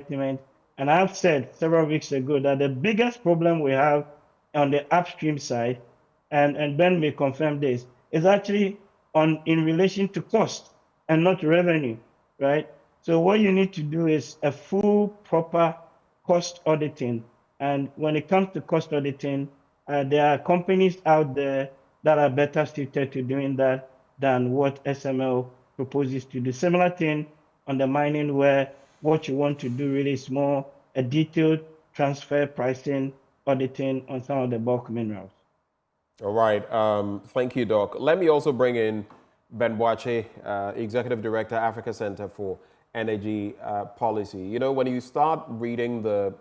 estimate. And I've said several weeks ago that the biggest problem we have on the upstream side, and Ben may confirm this, is actually in relation to cost and not revenue, right? So what you need to do is a full, proper cost auditing. And when it comes to cost auditing, there are companies out there that are better suited to doing that than what SML proposes to do. Similar thing on the mining, where what you want to do really is more a detailed transfer pricing auditing on some of the bulk minerals. All right. Thank you, Doc. Let me also bring in Ben Boache, Executive Director, Africa Center for Energy Policy. You know, when you start reading the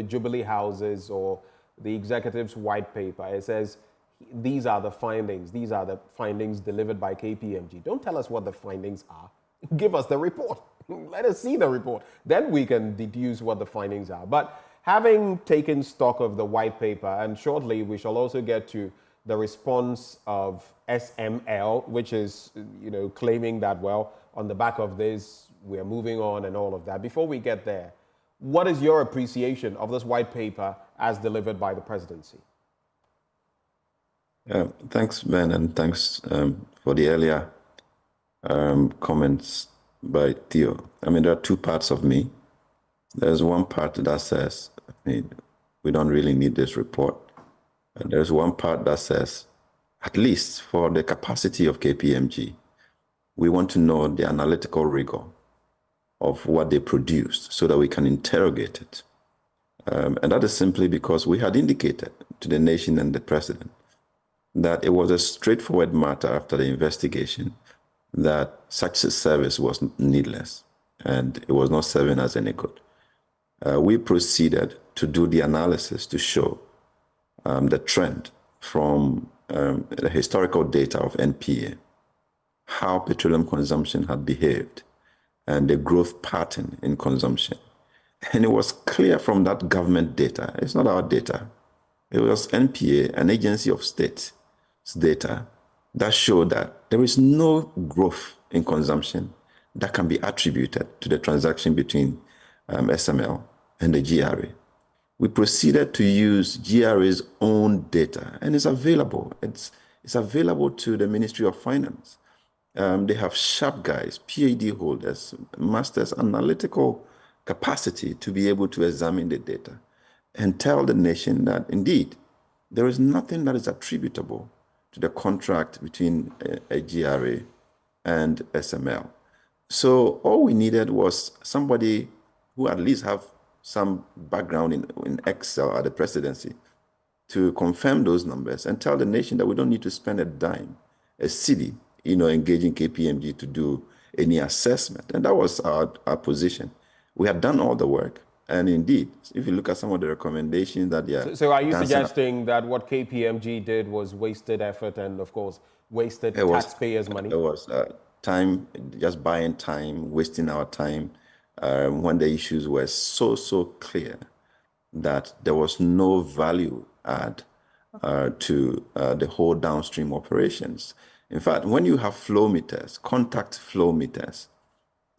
Jubilee Houses or the executive's white paper, it says, these are the findings. These are the findings delivered by KPMG. Don't tell us what the findings are. Give us the report. Let us see the report. Then we can deduce what the findings are. But having taken stock of the white paper, and shortly we shall also get to the response of SML, which is, you know, claiming that, well, on the back of this, we are moving on and all of that. Before we get there, what is your appreciation of this white paper as delivered by the presidency? Thanks, Ben, and thanks for the earlier comments by Theo. I mean, there are two parts of me. There's one part that says, we don't really need this report. And there's one part that says, at least for the capacity of KPMG, we want to know the analytical rigor of what they produced so that we can interrogate it. And that is simply because we had indicated to the nation and the president that it was a straightforward matter after the investigation that such a service was needless and it was not serving us any good. We proceeded to do the analysis to show the trend from the historical data of NPA, how petroleum consumption had behaved, and the growth pattern in consumption. And it was clear from that government data, it's not our data, it was NPA, an agency of state's data, that showed that there is no growth in consumption that can be attributed to the transaction between SML and the GRA. We proceeded to use GRA's own data, and it's available. It's available to the Ministry of Finance. They have sharp guys, PhD holders, masters, analytical capacity to be able to examine the data and tell the nation that indeed there is nothing that is attributable to the contract between a GRA and SML. So all we needed was somebody who at least have some background in Excel at the presidency to confirm those numbers and tell the nation that we don't need to spend a dime, a city, engaging KPMG to do any assessment. And that was our position. We had done all the work. And indeed, if you look at some of the recommendations that they are... So are you suggesting that what KPMG did was wasted effort and, of course, wasted taxpayers' money? It was time, just buying time, wasting our time, when the issues were so clear that there was no value add to the whole downstream operations. In fact, when you have flow meters, contact flow meters,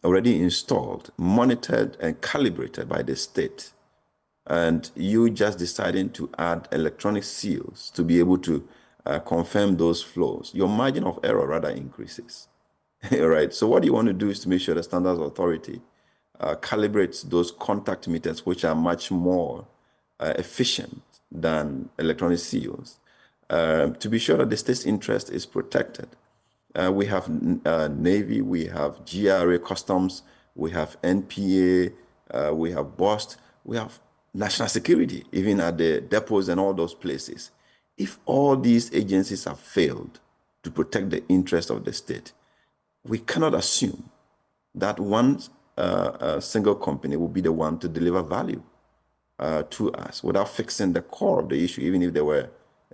already installed, monitored and calibrated by the state, and you just deciding to add electronic seals to be able to confirm those flows, your margin of error rather increases. Right? So what you want to do is to make sure the Standards Authority calibrates those contact meters, which are much more efficient than electronic seals, to be sure that the state's interest is protected. We have Navy, we have GRA Customs, we have NPA, we have BOST, we have national security, even at the depots and all those places. If all these agencies have failed to protect the interest of the state, we cannot assume that one single company will be the one to deliver value to us without fixing the core of the issue, even if there were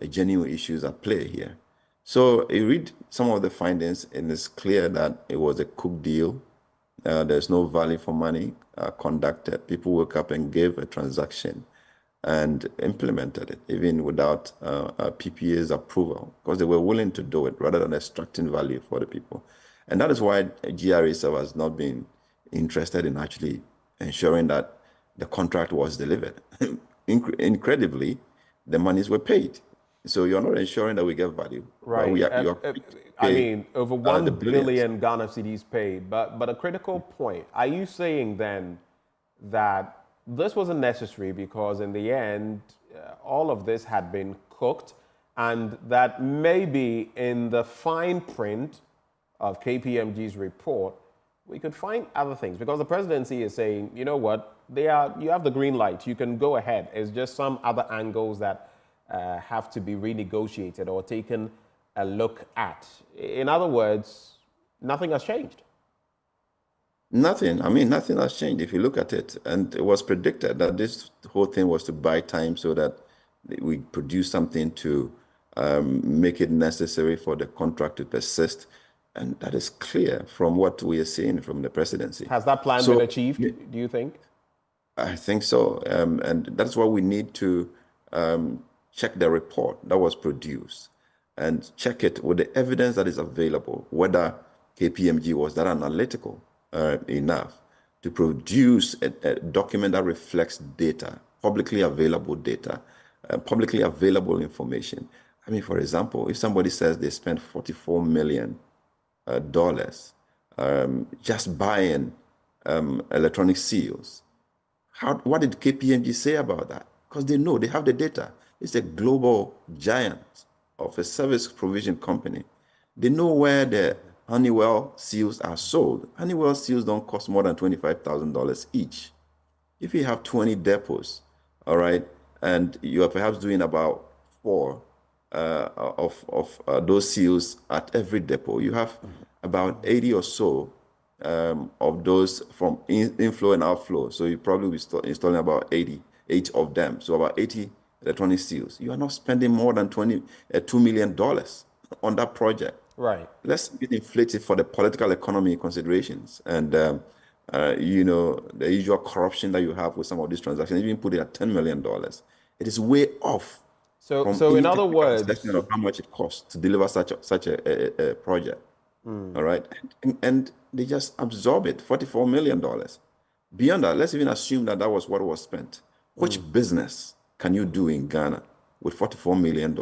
genuine issues at play here. So you read some of the findings, and it's clear that it was a cooked deal. There's no value for money conducted. People woke up and gave a transaction and implemented it, even without PPA's approval, because they were willing to do it rather than extracting value for the people. And that is why GRA has not been interested in actually ensuring that the contract was delivered. Incredibly, the monies were paid. So you're not ensuring that we get value, but Right. you're I paid mean, over the 1 billions. billion Ghana cedis paid. But a critical point. Are you saying then that this wasn't necessary because in the end, all of this had been cooked, and that maybe in the fine print of KPMG's report, we could find other things? Because the presidency is saying, you know what, you have the green light, you can go ahead. It's just some other angles that have to be renegotiated or taken a look at. In other words, nothing has changed. Nothing. I mean, nothing has changed if you look at it. And it was predicted that this whole thing was to buy time so that we produce something to make it necessary for the contract to persist. And that is clear from what we are seeing from the presidency. Has that plan been achieved, do you think? I think so. And that's why we need to check the report that was produced and check it with the evidence that is available, whether KPMG was that analytical enough to produce a document that reflects data, publicly available data, publicly available information. I mean, for example, if somebody says they spent $44 million just buying electronic seals, what did KPMG say about that? Because they know, they have the data. It's a global giant of a service provision company. They know where the Honeywell seals are sold. Honeywell seals don't cost more than $25,000 each. If you have 20 depots, all right, and you are perhaps doing about 4 of those seals at every depot, you have about 80 or so of those from inflow and outflow. So you probably be installing about 88 of them. So about 80 electronic seals. You are not spending more than $2 million on that project. Right. Let's get inflated for the political economy considerations and you know, the usual corruption that you have with some of these transactions. Even put it at $10 million, it is way off. So in other words, assessment of how much it costs to deliver such a project. All right, and they just absorb it, $44 million. Beyond that, let's even assume that that was what was spent. Which business can you do in Ghana with $44 million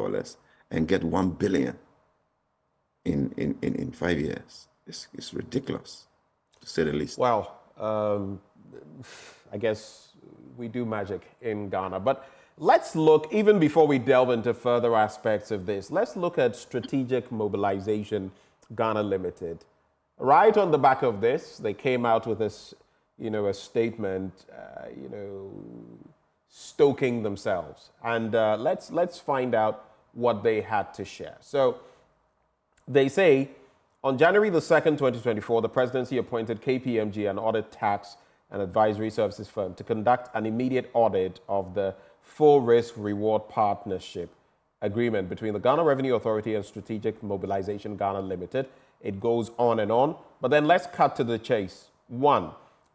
and get $1 billion in 5 years? It's ridiculous, to say the least. Well, I guess we do magic in Ghana. But let's look, even before we delve into further aspects of this, let's look at Strategic Mobilization Ghana Limited. Right on the back of this, they came out with this, a statement, stoking themselves. And let's find out what they had to share. So they say, on January the 2nd, 2024, the presidency appointed KPMG, an audit, tax, and advisory services firm, to conduct an immediate audit of the full risk reward partnership agreement between the Ghana Revenue Authority and Strategic Mobilization Ghana Limited. It goes on and on. But then let's cut to the chase. 1,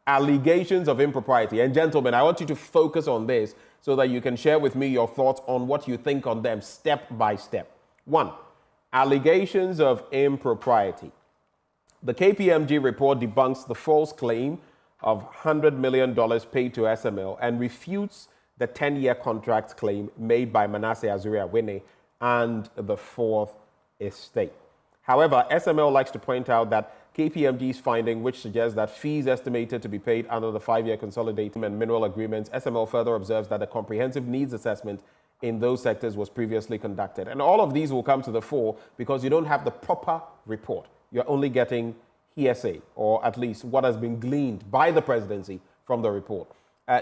allegations of impropriety. And gentlemen, I want you to focus on this so that you can share with me your thoughts on what you think on them step by step. 1, allegations of impropriety. The KPMG report debunks the false claim of $100 million paid to SML and refutes the 10-year contract claim made by Manasseh Azuri-Awene and the Fourth Estate. However, SML likes to point out that KPMG's finding, which suggests that fees estimated to be paid under the 5-year consolidated and mineral agreements, SML further observes that a comprehensive needs assessment in those sectors was previously conducted. And all of these will come to the fore because you don't have the proper report. You're only getting hearsay, or at least what has been gleaned by the presidency from the report.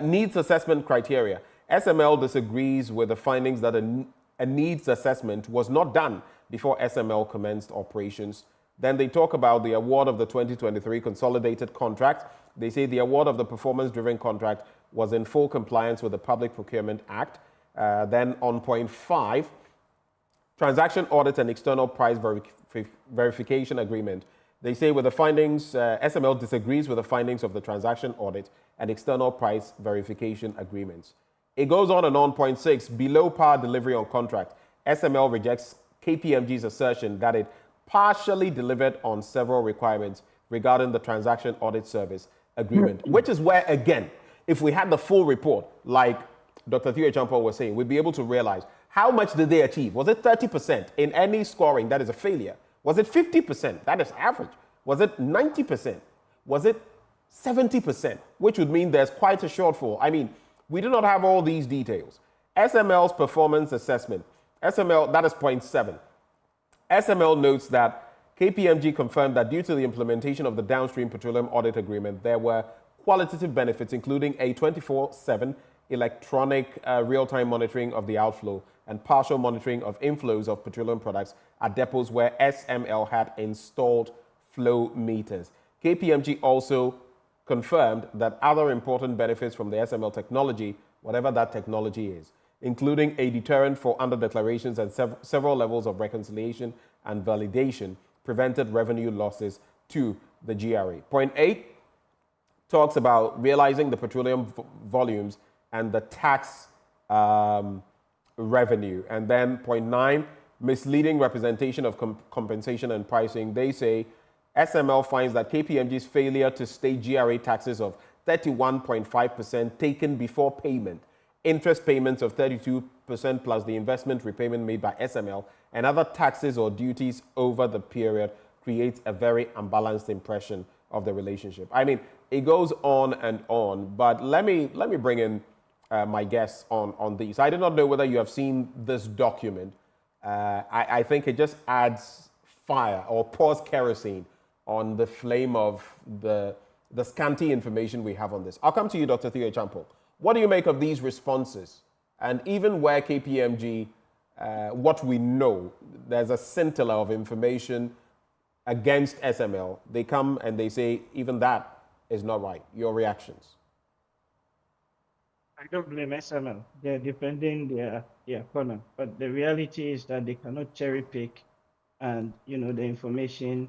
Needs assessment criteria. SML disagrees with the findings that a needs assessment was not done before SML commenced operations. Then they talk about the award of the 2023 consolidated contract. They say the award of the performance-driven contract was in full compliance with the Public Procurement Act. Then on point 5, transaction audit and external price verification agreement. They say with the findings, SML disagrees with the findings of the transaction audit and external price verification agreements. It goes on and on. Point 6, below par delivery on contract. SML rejects KPMG's assertion that it partially delivered on several requirements regarding the transaction audit service agreement, which is where, again, if we had the full report, like Dr. Theo Champon was saying, we'd be able to realize how much did they achieve? Was it 30% in any scoring? That is a failure. Was it 50%? That is average. Was it 90%? Was it 70%? Which would mean there's quite a shortfall. I mean, we do not have all these details. SML's performance assessment. SML, that is point 7. SML notes that KPMG confirmed that due to the implementation of the downstream petroleum audit agreement, there were qualitative benefits, including a 24/7 electronic real-time monitoring of the outflow and partial monitoring of inflows of petroleum products at depots where SML had installed flow meters. KPMG also confirmed that other important benefits from the SML technology, whatever that technology is, including a deterrent for under-declarations and several levels of reconciliation and validation, prevented revenue losses to the GRA. Point 8 talks about realizing the petroleum volumes and the tax revenue. And then point 9, misleading representation of compensation and pricing. They say SML finds that KPMG's failure to state GRA taxes of 31.5% taken before payment, interest payments of 32% plus the investment repayment made by SML, and other taxes or duties over the period creates a very unbalanced impression of the relationship. I mean, it goes on, but let me bring in my guests on these. I do not know whether you have seen this document. I think it just adds fire or pours kerosene on the flame of the scanty information we have on this. I'll come to you, Dr. Theo Champon. What do you make of these responses? And even where KPMG, what we know, there's a scintilla of information against SML. They come and they say, even that is not right. Your reactions? I don't blame SML. They're defending their corner. But the reality is that they cannot cherry pick and, the information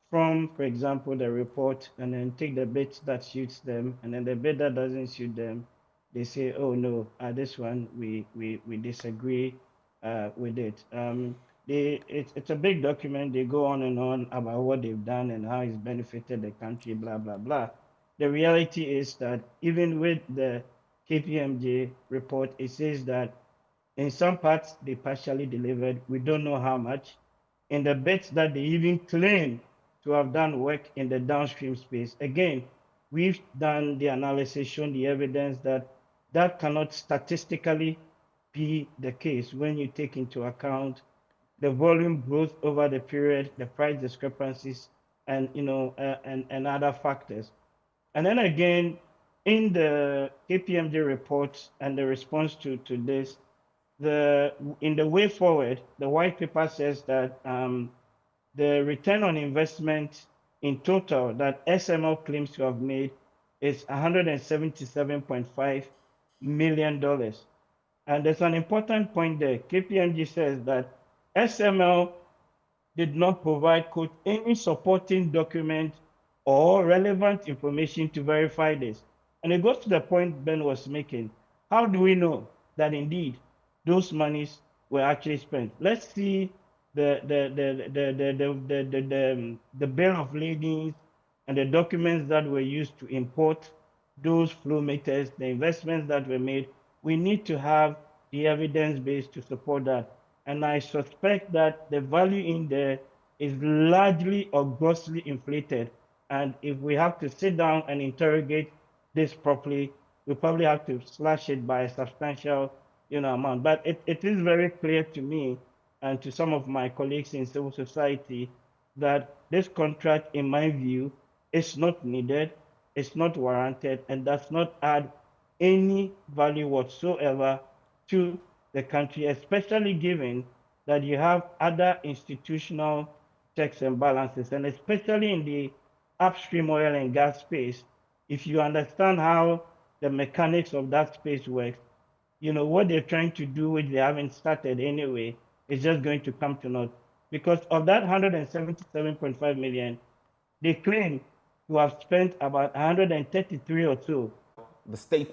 from, for example, the report, and then take the bit that suits them, and then the bit that doesn't suit them, they say, oh no, this one we disagree with it. It's a big document. They go on and on about what they've done and how it's benefited the country, blah, blah, blah. The reality is that even with the KPMG report, it says that in some parts they partially delivered. We don't know how much. In the bits that they even claim to have done work in the downstream space, again, we've done the analysis, shown the evidence that that cannot statistically be the case when you take into account the volume growth over the period, the price discrepancies, and and other factors. And then again, in the KPMG report and the response to this, in the way forward, the white paper says that the return on investment in total that SML claims to have made is $177.5 million. And there's an important point there. KPMG says that SML did not provide, quote, any supporting document or relevant information to verify this. And it goes to the point Ben was making. How do we know that indeed those monies were actually spent? Let's see the bill of ladings and the documents that were used to import those flow meters, the investments that were made. We need to have the evidence base to support that. And I suspect that the value in there is largely or grossly inflated. And if we have to sit down and interrogate this properly, we probably have to slash it by a substantial amount. But it is very clear to me and to some of my colleagues in civil society that this contract, in my view, is not needed, it's not warranted, and does not add any value whatsoever to the country, especially given that you have other institutional checks and balances, and especially in the upstream oil and gas space. If you understand how the mechanics of that space works, what they're trying to do, which they haven't started anyway, is just going to come to naught. Because of that 177.5 million, they claim to have spent about 133 or so. The state